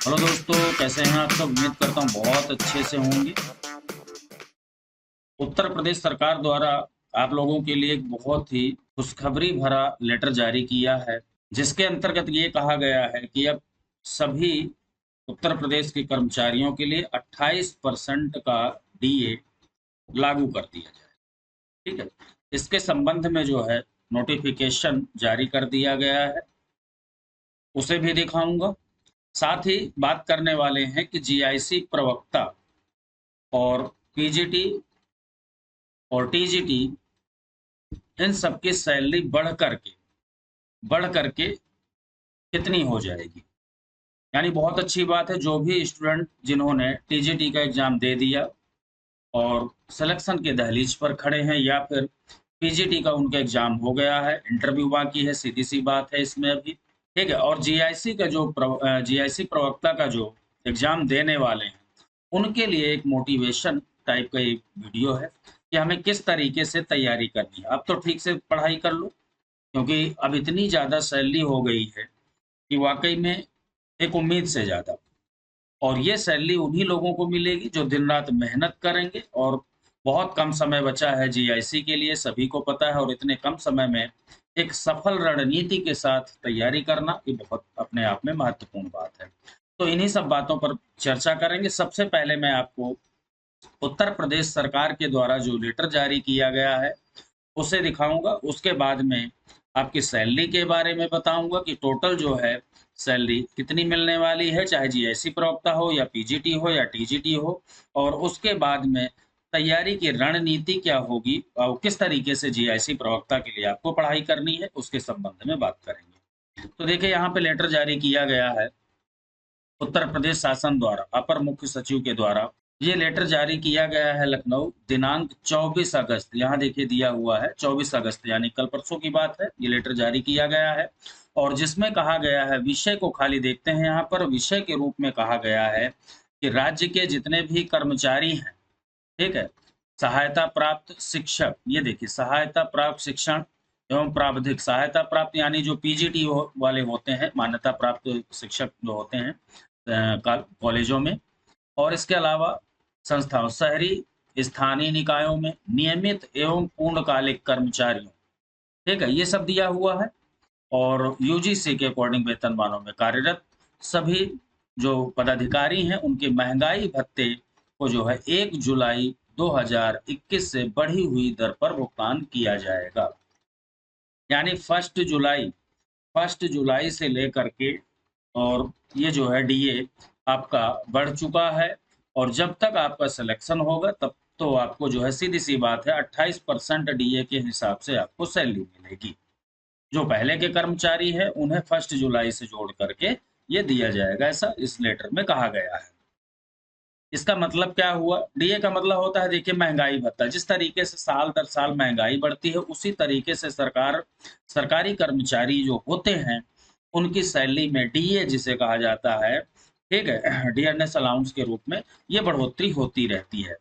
Hello दोस्तों, कैसे हैं आप सब। उम्मीद करता हूँ बहुत अच्छे से होंगे। उत्तर प्रदेश सरकार द्वारा आप लोगों के लिए एक बहुत ही खुशखबरी भरा लेटर जारी किया है, जिसके अंतर्गत ये कहा गया है कि अब सभी उत्तर प्रदेश के कर्मचारियों के लिए 28% का डीए लागू कर दिया जाए। ठीक है, इसके संबंध में जो है नोटिफिकेशन जारी कर दिया गया है, उसे भी दिखाऊंगा। साथ ही बात करने वाले हैं कि जीआईसी प्रवक्ता और पीजीटी और टीजीटी इन सबकी सैलरी बढ़ करके कितनी हो जाएगी। यानी बहुत अच्छी बात है, जो भी स्टूडेंट जिन्होंने टीजीटी का एग्जाम दे दिया और सिलेक्शन के दहलीज पर खड़े हैं, या फिर पीजीटी का उनका एग्जाम हो गया है, इंटरव्यू बाकी है, सीधी सी बात है इसमें अभी। ठीक है, और जीआईसी का जो जीआईसी प्रवक्ता का जो एग्जाम देने वाले हैं, उनके लिए एक मोटिवेशन टाइप का एक वीडियो है कि हमें किस तरीके से तैयारी करनी है। अब तो ठीक से पढ़ाई कर लो, क्योंकि अब इतनी ज़्यादा सैलरी हो गई है कि वाकई में एक उम्मीद से ज़्यादा। और ये सैलरी उन्हीं लोगों को मिलेगी जो दिन रात मेहनत करेंगे, और बहुत कम समय बचा है जीआईसी के लिए, सभी को पता है। और इतने कम समय में एक सफल रणनीति के साथ तैयारी करना, ये बहुत अपने आप में महत्वपूर्ण बात है। तो इन्हीं सब बातों पर चर्चा करेंगे। सबसे पहले मैं आपको उत्तर प्रदेश सरकार के द्वारा जो लेटर जारी किया गया है उसे दिखाऊंगा। उसके बाद में आपकी सैलरी के बारे में बताऊंगा कि टोटल जो है सैलरी कितनी मिलने वाली है, चाहे जीआईसी प्रवक्ता हो या पीजीटी हो या टीजीटी हो। और उसके बाद में तैयारी की रणनीति क्या होगी और किस तरीके से जीआईसी प्रवक्ता के लिए आपको पढ़ाई करनी है, उसके संबंध में बात करेंगे। तो देखिए, यहाँ पे लेटर जारी किया गया है उत्तर प्रदेश शासन द्वारा, अपर मुख्य सचिव के द्वारा। ये लेटर जारी किया गया है लखनऊ, दिनांक 24 अगस्त। यहाँ देखिए दिया हुआ है 24 अगस्त, यानी कल परसों की बात है। ये लेटर जारी किया गया है और जिसमें कहा गया है, विषय को खाली देखते हैं। यहाँ पर विषय के रूप में कहा गया है कि राज्य के जितने भी कर्मचारी हैं, ठीक है, सहायता प्राप्त शिक्षक, ये देखिए सहायता प्राप्त शिक्षण एवं प्राविधिक सहायता प्राप्त, यानी जो पीजीटी वाले होते हैं, मान्यता प्राप्त शिक्षक जो होते हैं कॉलेजों में। और इसके अलावा संस्थाओं, शहरी स्थानीय निकायों में नियमित एवं पूर्णकालिक कर्मचारियों, ठीक है, ये सब दिया हुआ है। और यूजीसी के अकॉर्डिंग वेतनमानों में कार्यरत सभी जो पदाधिकारी हैं, उनके महंगाई भत्ते को जो है 1 जुलाई 2021 से बढ़ी हुई दर पर भुगतान किया जाएगा। यानी फर्स्ट जुलाई से लेकर के, और ये जो है डीए आपका बढ़ चुका है। और जब तक आपका सिलेक्शन होगा, तब तो आपको जो है सीधी सी बात है 28% डीए के हिसाब से आपको सैलरी मिलेगी। जो पहले के कर्मचारी हैं, उन्हें 1 जुलाई से जोड़ करके ये दिया जाएगा, ऐसा इस लेटर में कहा गया है। इसका मतलब क्या हुआ? डीए का मतलब होता है, देखिए, महंगाई भत्ता। जिस तरीके से साल दर साल महंगाई बढ़ती है, उसी तरीके से सरकारी कर्मचारी जो होते हैं, उनकी सैलरी में डीए जिसे कहा जाता है, ठीक है, डियरनेस अलाउंस के रूप में ये बढ़ोतरी होती रहती है।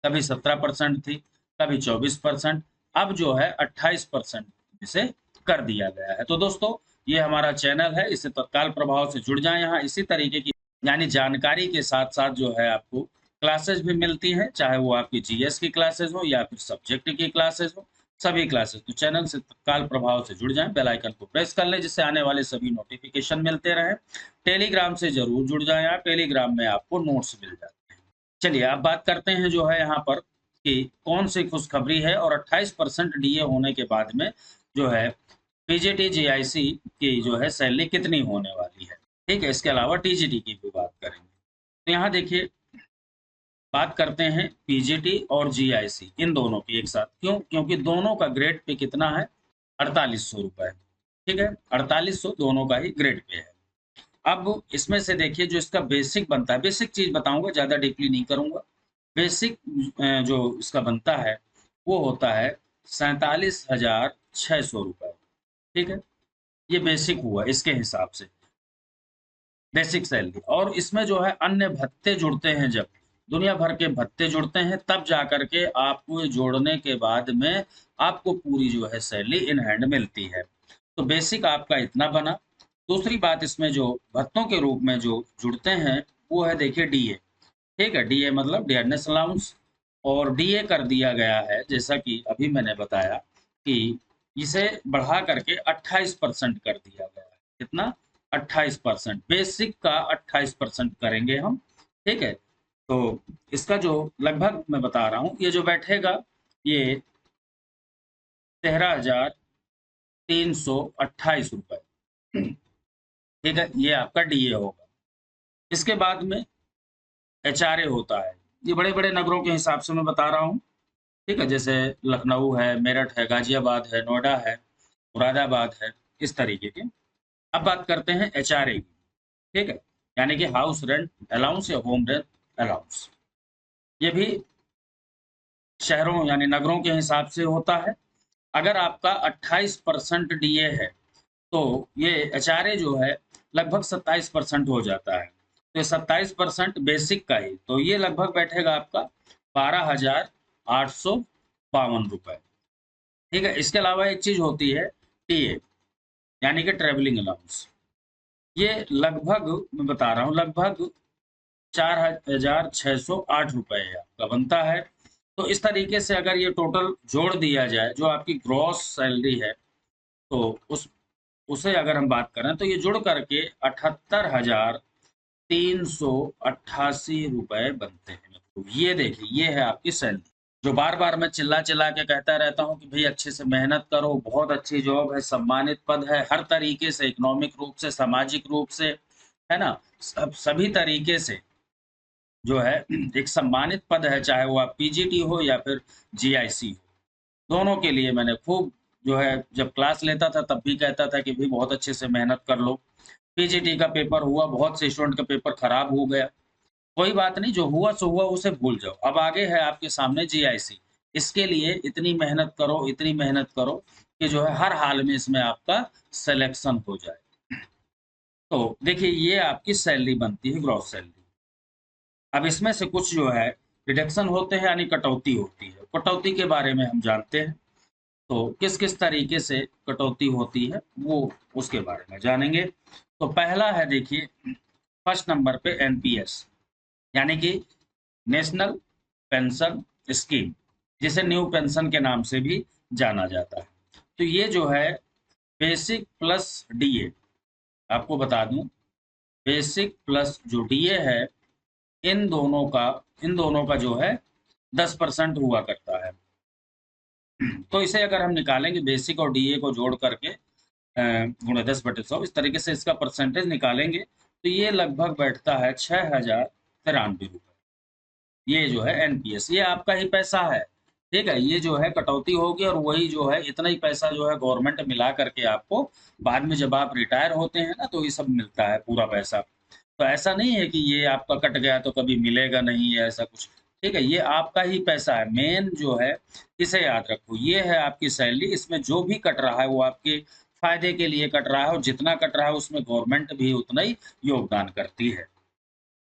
कभी 17% थी, कभी 24%, अब जो है 28% इसे कर दिया गया है। तो दोस्तों, ये हमारा चैनल है, इसे तत्काल प्रभाव से जुड़ जाएं। यहाँ इसी तरीके की यानी जानकारी के साथ साथ जो है आपको क्लासेस भी मिलती हैं, चाहे वो आपकी जीएस की क्लासेस हो या फिर सब्जेक्ट की क्लासेस हो, सभी क्लासेस। तो चैनल से तत्काल प्रभाव से जुड़ जाएं, बेल आइकन को प्रेस कर लें, जिससे आने वाले सभी नोटिफिकेशन मिलते रहें। टेलीग्राम से जरूर जुड़ जाएं आप, टेलीग्राम में आपको नोट्स मिल जाते हैं। चलिए, अब बात करते हैं जो है यहाँ पर कि कौन सी खुशखबरी है। और 28% डीए होने के बाद में जो है पीजीटी जीआईसी की जो है सैलरी कितनी होने वाली है, ठीक है। इसके अलावा टीजीटी की भी बात करेंगे। तो यहाँ देखिए, बात करते हैं पीजीटी और जीआईसी इन दोनों की एक साथ। क्यों? क्योंकि दोनों का ग्रेड पे कितना है, 4800 रुपए, ठीक है, 4800 दोनों का ही ग्रेड पे है। अब इसमें से देखिए, जो इसका बेसिक बनता है, बेसिक चीज बताऊंगा, ज्यादा डीपली नहीं करूंगा। बेसिक जो इसका बनता है वो होता है 47,600 रुपए, ठीक है। ये बेसिक हुआ इसके हिसाब से, बेसिक सैलरी। और इसमें जो है अन्य भत्ते जुड़ते हैं, जब दुनिया भर के भत्ते जुड़ते हैं, तब जाकर के आपको जोड़ने के बाद में आपको पूरी जो है सैलरी इन हैंड मिलती है। तो बेसिक आपका इतना बना। दूसरी बात इसमें जो भत्तों के रूप में जो जुड़ते हैं वो है देखिए डीए। ठीक है, डीए मतलब डियरनेस अलाउंस, और डीए कर दिया गया है जैसा कि अभी मैंने बताया कि इसे बढ़ा करके 28% कर दिया गया है। कितना? 28%। बेसिक का 28% करेंगे हम। ठीक है, तो इसका जो लगभग मैं बता रहा हूँ, ये जो बैठेगा ये 13,328 रुपए। ठीक है, ये आपका डीए होगा। इसके बाद में एचआरए होता है। ये बड़े-बड़े नगरों के हिसाब से मैं बता रहा हूँ। ठीक है, जैसे लखनऊ है, मेरठ है, गाज़ियाबाद है, नोएडा है, मुरादाबाद है, इस तरीके के। अब बात करते हैं एचआरए की। ठीक है, यानी कि हाउस रेंट अलाउंस या होम रेंट अलाउंस। ये भी शहरों यानी नगरों के हिसाब से होता है। अगर आपका 28% डीए है, तो ये एचआरए जो है लगभग 27% हो जाता है। तो ये 27% बेसिक का ही, तो ये लगभग बैठेगा आपका 12,852 रुपए। ठीक है, इसके अलावा एक चीज होती है टीए, यानी कि ट्रेवलिंग अलाउंस। ये लगभग मैं बता रहा हूँ लगभग 4,608 रुपए आपका बनता है। तो इस तरीके से अगर ये टोटल जोड़ दिया जाए, जो आपकी ग्रॉस सैलरी है, तो उसे अगर हम बात करें तो ये जुड़ करके 78,388 रुपए बनते हैं। तो ये देखिए, ये है आपकी सैलरी। जो बार-बार मैं चिल्ला-चिल्ला के कहता रहता हूँ कि भई अच्छे से मेहनत करो, बहुत अच्छी जॉब है, सम्मानित पद है, हर तरीके से इकोनॉमिक रूप से, सामाजिक रूप से, है ना? सभी तरीके से जो है एक सम्मानित पद है, चाहे वो आप पीजीटी हो या फिर जीआईसी हो। दोनों के लिए मैंने खूब जो है जब क्लास लेता था तब भी कहता था कि भई बहुत अच्छे से मेहनत कर लो। पीजीटी का पेपर हुआ, बहुत से स्टूडेंट का पेपर खराब हो गया। कोई बात नहीं, जो हुआ सो हुआ, उसे भूल जाओ। अब आगे है आपके सामने जीआईसी। इसके लिए इतनी मेहनत करो, इतनी मेहनत करो कि जो है हर हाल में इसमें आपका सिलेक्शन हो जाए। तो देखिए, ये आपकी सैलरी बनती है, ग्रॉस सैलरी। अब इसमें से कुछ जो है डिडक्शन होते हैं, यानी कटौती होती है। कटौती के बारे में हम जानते हैं, तो किस-किस तरीके से कटौती होती है, वो उसके बारे में जानेंगे। तो पहला है देखिए, फर्स्ट नंबर पे एनपीएस, यानी कि नेशनल पेंशन स्कीम, जिसे न्यू पेंशन के नाम से भी जाना जाता है। तो ये जो है बेसिक प्लस डीए, आपको बता दूं, बेसिक प्लस जो डीए है, इन दोनों का जो है 10% हुआ करता है। तो इसे अगर हम निकालेंगे, बेसिक और डीए को जोड़ करके गुणे 10/100, इस तरीके से इसका परसेंटेज निकालेंगे, तो ये लगभग बैठता है 6,093 रुपए। ये जो है एनपीएस, ये आपका ही पैसा है। ठीक है, ये जो है कटौती होगी और वही जो है इतना ही पैसा जो है गवर्नमेंट मिला करके आपको बाद में जब आप रिटायर होते हैं ना, तो ये सब मिलता है पूरा पैसा। तो ऐसा नहीं है कि ये आपका कट गया तो कभी मिलेगा नहीं, है ऐसा कुछ। ठीक है, ये आपका ही पैसा है। मेन जो है, इसे याद रखो, ये है आपकी सैलरी। इसमें जो भी कट रहा है वो आपके फायदे के लिए कट रहा है, और जितना कट रहा है उसमें गवर्नमेंट भी उतना ही योगदान करती है।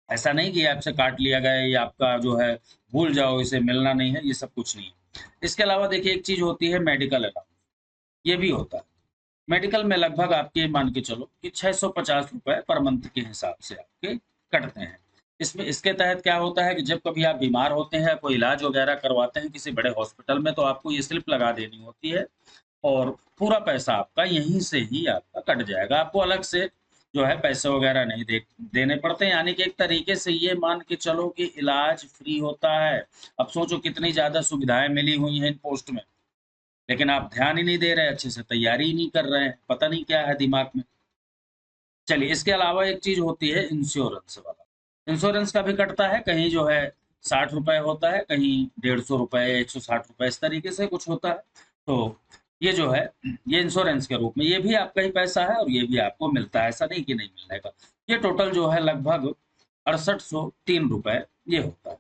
ऐसा नहीं कि आपसे काट लिया गया, ये आपका जो है भूल जाओ, इसे मिलना नहीं है, ये सब कुछ नहीं है। इसके अलावा देखिए, एक चीज होती है मेडिकल अलाउंस, ये भी होता है। मेडिकल में लगभग आपके मान के चलो कि 650 रुपए पर मंथ के हिसाब से आपके कटते हैं। इसमें इसके तहत क्या होता है कि जब कभी आप बीमार होते हैं, कोई इलाज वगैरह करवाते हैं किसी बड़े हॉस्पिटल में, तो आपको ये स्लिप लगा देनी होती है, और पूरा पैसा आपका यहीं से ही आपका कट जाएगा। आपको अलग से जो है पैसे वगैरह नहीं देने पड़ते हैं, यानी कि एक तरीके से ये मान के चलो कि इलाज फ्री होता है। अब सोचो कितनी ज़्यादा सुविधाएँ मिली हुई हैं इन पोस्ट में, लेकिन आप ध्यान ही नहीं दे रहे, अच्छे से तैयारी ही नहीं कर रहे हैं, पता नहीं क्या है दिमाग में। चलिए, इसके अलावा एक चीज़ होती है इंश्योरेंस वाला। इंश्योरेंस का भी कटता है, कहीं जो है 60 रुपए होता है, कहीं 150 रुपए, 160 रुपए, इस तरीके से कुछ होता है। तो ये जो है, ये इंश्योरेंस के रूप में, ये भी आपका ही पैसा है और ये भी आपको मिलता है, ऐसा नहीं कि नहीं मिलने का। ये टोटल जो है लगभग 6803 रुपए ये होता है।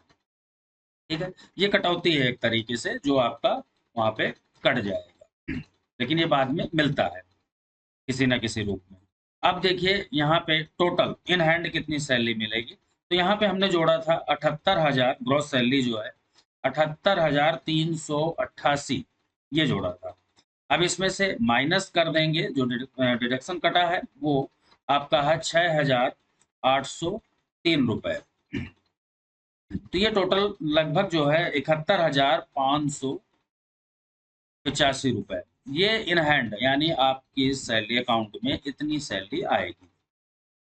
ठीक है, ये कटौती है एक तरीके से, जो आपका वहाँ पे कट जाएगा, लेकिन ये बाद में मिलता है किसी न किसी रूप में। अब देखिए यहाँ पे टोटल इन हैंड कितनी सैलरी मिलेगी, तो यहाँ पे हमने जोड़ा था 78,000, ग्रॉस सैलरी जो है 78,388, ये जोड़ा था। अब इसमें से माइनस कर देंगे, जो डिडक्शन कटा है वो आपका है 6,803 रुपए। तो ये टोटल लगभग जो है 71,585 रुपए, ये इन हैंड यानी आपकी सैलरी अकाउंट में इतनी सैलरी आएगी।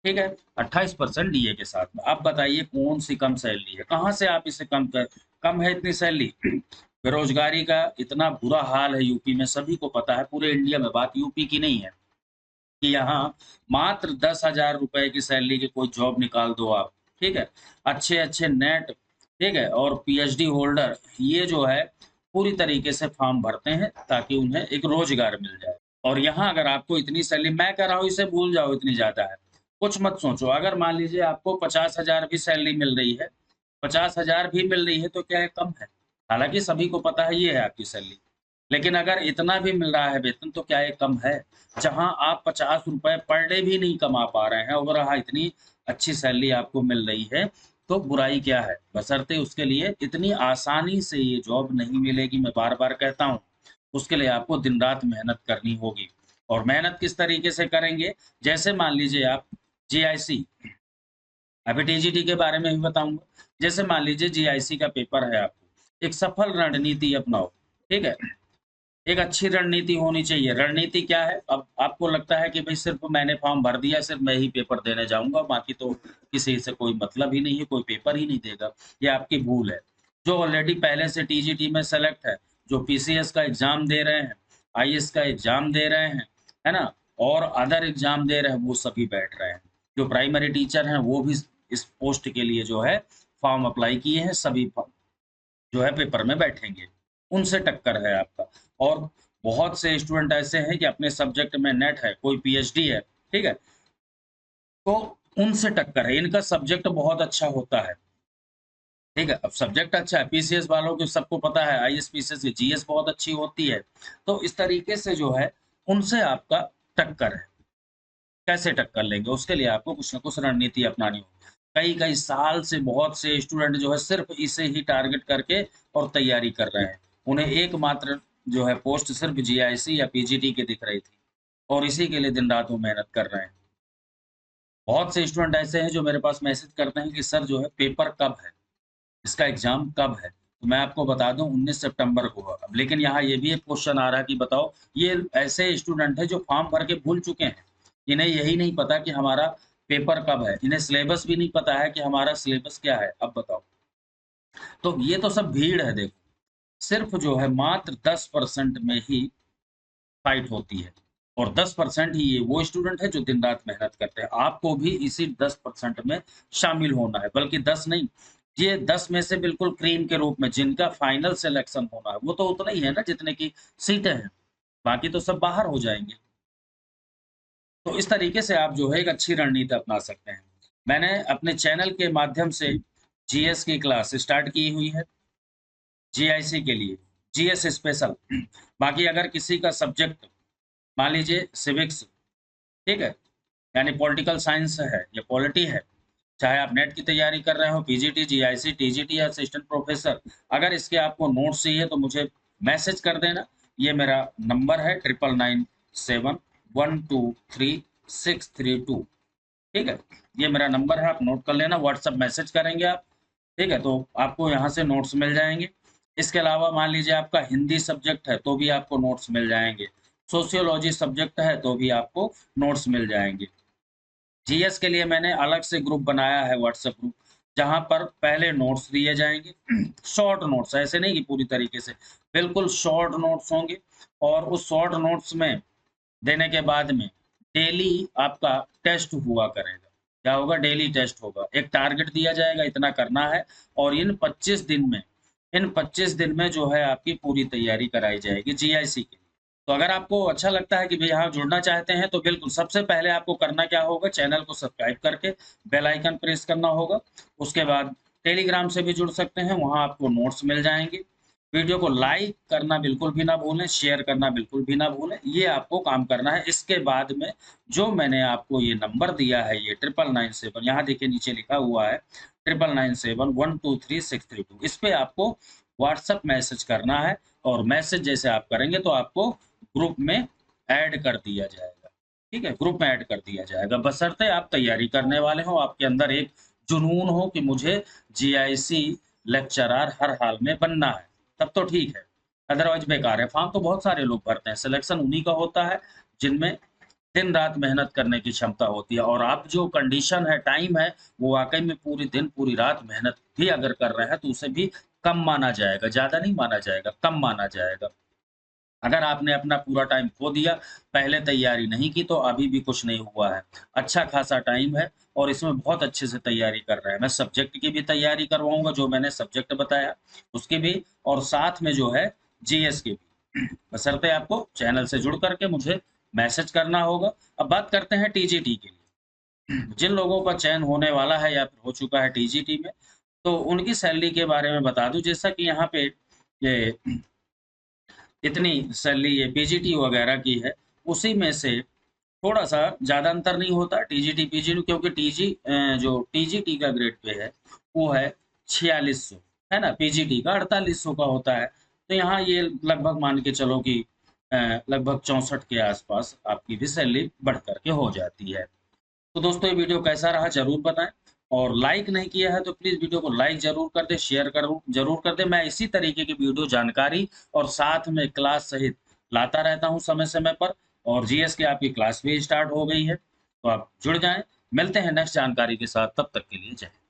ठीक है, 28% डीए के साथ में। अब बताइए कौन सी कम सैलरी है, कहाँ से आप इसे कम है इतनी सैलरी। बेरोजगारी का इतना बुरा हाल है यूपी में, सभी को पता है, पूरे इंडिया में, बात यूपी की नहीं है कि यहाँ मात्र 10,000 रुपए की सैलरी की कोई जॉब निकाल दो आप। ठीक है, अच्छे अच्छे नेट, ठीक है, और पीएचडी होल्डर, ये जो है पूरी तरीके से फॉर्म भरते हैं ताकि उन्हें एक रोजगार मिल जाए। और यहाँ अगर आपको इतनी सैलरी, मैं कह रहा हूँ इसे भूल जाओ, इतनी ज्यादा है, कुछ मत सोचो। अगर मान लीजिए आपको 50,000 भी सैलरी मिल रही है, 50,000 भी मिल रही है तो क्या है, कम है? हालांकि सभी को पता है ये है आपकी सैलरी, लेकिन अगर इतना भी मिल रहा है वेतन तो क्या ये कम है? जहां आप 50 रुपए पर डे भी नहीं कमा पा रहे हैं और हाँ इतनी अच्छी सैलरी आपको मिल रही है, तो बुराई क्या है? बशर्ते उसके लिए इतनी आसानी से ये जॉब नहीं मिलेगी, मैं बार बार कहता हूँ। उसके लिए आपको दिन रात मेहनत करनी होगी। और मेहनत किस तरीके से करेंगे? जैसे मान लीजिए आप जीआईसी, अभी टीजीटी के बारे में भी बताऊंगा। जैसे मान लीजिए जीआईसी का पेपर है, आपको एक सफल रणनीति अपनाओ। ठीक है, एक अच्छी रणनीति होनी चाहिए। रणनीति क्या है? अब आपको लगता है कि भाई सिर्फ मैंने फॉर्म भर दिया, सिर्फ मैं ही पेपर देने जाऊंगा, बाकी तो किसी से कोई मतलब ही नहीं है, कोई पेपर ही नहीं देगा। ये आपकी भूल है। जो ऑलरेडी पहले से टीजीटी में सेलेक्ट है, जो पीसीएस का एग्जाम दे रहे हैं, आईएएस का एग्जाम दे रहे हैं, है ना, और अदर एग्जाम दे रहे हैं, वो सभी बैठ रहे हैं। जो प्राइमरी टीचर हैं वो भी इस पोस्ट के लिए जो है फॉर्म अप्लाई किए हैं, सभी जो है पेपर में बैठेंगे। उनसे टक्कर है आपका। और बहुत से स्टूडेंट ऐसे हैं कि अपने सब्जेक्ट में नेट है, कोई पीएचडी है, ठीक है, तो उनसे टक्कर है। इनका सब्जेक्ट बहुत अच्छा होता है। ठीक है, अब सब्जेक्ट अच्छा है, पीसीएस वालों को सबको पता है, आईएएस पीसीएस की जीएस बहुत अच्छी होती है। तो इस तरीके से जो है उनसे आपका टक्कर है। कैसे टक्कर लेंगे? उसके लिए आपको कुछ ना कुछ रणनीति अपनानी होगी। कई कई साल से बहुत से स्टूडेंट जो है सिर्फ इसे ही टारगेट करके और तैयारी कर रहे हैं। उन्हें एकमात्र जो है पोस्ट सिर्फ जीआईसी या पीजीटी की दिख रही थी और इसी के लिए दिन रात वो मेहनत कर रहे हैं। बहुत से स्टूडेंट ऐसे हैं जो मेरे पास मैसेज करते हैं कि सर जो है पेपर कब है, इसका एग्जाम कब है? तो मैं आपको बता दूं 19 सितंबर को है। अब लेकिन यहाँ ये भी एक क्वेश्चन आ रहा है कि बताओ, ये ऐसे स्टूडेंट हैं जो फॉर्म भर के भूल चुके हैं, इन्हें यही नहीं पता कि हमारा पेपर कब है, इन्हें सिलेबस भी नहीं पता है कि हमारा सिलेबस क्या है। अब बताओ, तो ये तो सब भीड़ है। देखो, सिर्फ जो है मात्र 10% में ही फाइट होती है, और 10% ही ये वो स्टूडेंट है जो दिन रात मेहनत करते हैं। आपको भी इसी 10% में शामिल होना है, बल्कि 10 नहीं, ये 10 में से बिल्कुल क्रीम के रूप में जिनका फाइनल सिलेक्शन होना है, वो तो उतना ही है ना जितने की सीटें हैं, बाकी तो सब बाहर हो जाएंगे। तो इस तरीके से आप जो है एक अच्छी रणनीति अपना सकते हैं। मैंने अपने चैनल के माध्यम से जीएस की क्लास स्टार्ट की हुई है, जीआईसी के लिए, जीएस स्पेशल। बाकी अगर किसी का सब्जेक्ट मान लीजिए सिविक्स, ठीक है, यानी पॉलिटिकल साइंस है या पॉलिटी है, चाहे आप नेट की तैयारी कर रहे हो, पीजीटी, जीआईसी, टीजीटी या असिस्टेंट प्रोफेसर, अगर इसके आपको नोट्स चाहिए तो मुझे मैसेज कर देना। ये मेरा नंबर है 9997123632। ठीक है, ये मेरा नंबर है, आप नोट कर लेना, व्हाट्सएप मैसेज करेंगे आप। ठीक है, तो आपको यहाँ से नोट्स मिल जाएंगे। इसके अलावा मान लीजिए आपका हिंदी सब्जेक्ट है तो भी आपको नोट्स मिल जाएंगे, सोशियोलॉजी सब्जेक्ट है तो भी आपको नोट्स मिल जाएंगे। जीएस के लिए मैंने अलग से ग्रुप बनाया है, व्हाट्सएप ग्रुप, जहां पर पहले नोट्स दिए जाएंगे। शॉर्ट नोट्स, ऐसे नहीं कि पूरी तरीके से, बिल्कुल शॉर्ट नोट्स होंगे। और उस शॉर्ट नोट्स में देने के बाद में डेली आपका टेस्ट हुआ करेगा। क्या होगा? डेली टेस्ट होगा, एक टारगेट दिया जाएगा, इतना करना है। और इन 25 दिन में जो है आपकी पूरी तैयारी कराई जाएगी जीआईसी की। तो अगर आपको अच्छा लगता है कि भई यहाँ जुड़ना चाहते हैं, तो बिल्कुल सबसे पहले आपको करना क्या होगा, चैनल को सब्सक्राइब करके बेल आइकन प्रेस करना होगा। उसके बाद टेलीग्राम से भी जुड़ सकते हैं, वहाँ आपको नोट्स मिल जाएँगे। वीडियो को लाइक करना बिल्कुल भी ना भूलें, शेयर करना बिल्कुल भी ना भूलें, ये आपको काम करना है। इसके बाद में जो मैंने आपको ये नंबर दिया है, ये 9997, यहाँ देखिए नीचे लिखा हुआ है 9997123632, इस पे आपको व्हाट्सएप मैसेज करना है। और मैसेज जैसे आप करेंगे तो आपको ग्रुप में ऐड कर दिया जाएगा। ठीक है? ग्रुप में ऐड कर दिया जाएगा, बशर्ते आप तैयारी करने वाले हों, आपके अंदर एक जुनून हो कि मुझे जीआईसी लेक्चरर हर हाल में बनना है, तब तो ठीक है, अदरवाइज़ बेकार है। फॉर्म तो बहुत सारे लोग भरते हैं, सिलेक्शन उन्हीं का होता है, जिनमें दिन-रात मेहनत करने की क्षमता होती है और आप जो कंडीशन है, टाइम है, वो वाक़ई में पूरी दिन, पूरी रात मेहनत भी अगर कर रहे हैं, तो उसे भी कम माना जाएगा, ज़्यादा नहीं माना जाएगा, कम माना जाएगा। अगर आपने अपना पूरा टाइम खो दिया, पहले तैयारी नहीं की, तो अभी भी कुछ नहीं हुआ है। अच्छा खासा टाइम है और इसमें बहुत अच्छे से तैयारी कर रहे हैं। मैं सब्जेक्ट की भी तैयारी करवाऊँगा, जो मैंने सब्जेक्ट बताया, उसकी भी और साथ में जो है जीएस की भी। बशर्ते आपको चैनल से जुड़ कर के मुझे मैसेज करना होगा। अब बात करते हैं टीजीटी की। जिन लोगों का चयन होने वाला है या फिर हो चुका है टीजीटी में, तो उनकी सैलरी के बारे में बता दूँ। जैसा कि यहाँ पे ये इतनी सैलरी ये पीजीटी वगैरह की है, उसी में से थोड़ा-सा ज़्यादा अंतर नहीं होता टीजीटी, पीजीटी क्योंकि जो टीजीटी का ग्रेड पे है, वो है 4600, है ना? पीजीटी का 4800 का होता है। तो यहाँ ये लगभग मान के चलो कि लगभग 64 के आस-पास आपकी भी सैलरी बढ़ कर के हो जाती है। तो दोस्तों ये वीडियो कैसा रहा ज़रूर बताएँ और लाइक नहीं किया है तो प्लीज़ वीडियो को लाइक ज़रूर कर दें, शेयर करूँ ज़रूर कर दें। मैं इसी तरीके की वीडियो जानकारी और साथ में क्लास सहित लाता रहता हूँ समय-समय पर और जीएस की आपकी क्लास भी स्टार्ट हो गई है, तो आप जुड़ जाएँ। मिलते हैं नेक्स्ट जानकारी के साथ, तब तक के लिए जय हिंद।